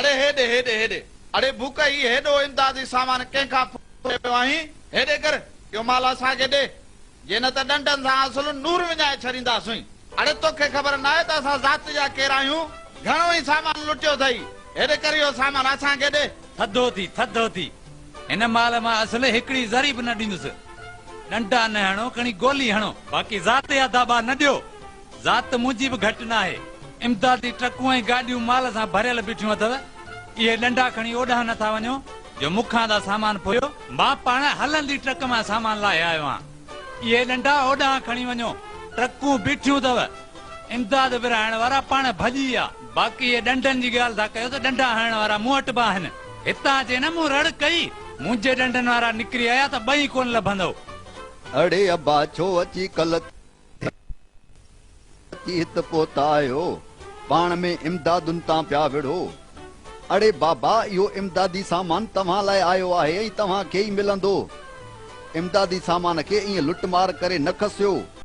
अरे हेडे हेडे हेडे अरे बुक ही हेडो इमदादी सामान कंहिंखां पियो आहीं हेडे कर यो माल असांखे ॾे जे न त डंडनि सां असुल नूर विञाए छॾींदासीं अरे तोखे ख़बर न आहे त असां ज़ात जा केरु आहियूं घणो ई सामान लुटियो अथई हेडे कर इहो सामान असांखे ॾे थधो थी हिन माल मां असुल हिकिड़ी ज़री बि न ॾींदुसि डंडा न हणो खणी गोली हणो बाक़ी ज़ात जा दाबा न ॾियो ज़ात मुंहिंजी बि घटि न आहे इमदादी ट्रकूं ऐं गाॾियूं माल सां भरियल बीठियूं अथव इहे डंडा खणी ओॾां नथा वञो जो मुखां दा सामान पोयो मां पाण हलंदी ट्रक मां सामान लाहे आयो आहियां इहे डंडा ओॾां खणी वञो ट्रकूं बीठियूं अथव इमदाद विरहाइण वारा पाण भॼी विया बाक़ी इहे डंडनि जी ॻाल्हि था कयो त डंडा हणण वारा मूं वटि बि आहिनि हितां अचे न मूं रड़ कई मुंहिंजे डंडनि वारा निकिरी आया त ॿई कोन लभंदो अड़े अब्बा छो अची कल हित पोता आयो पाण में इमदादुनि तां पिया विढ़ो अड़े बाबा इहो इमदादी सामान तव्हां लाइ आयो आहे ऐं तव्हांखे ई मिलंदो इमदादी सामान खे ईअं लुटमार करे न खसियो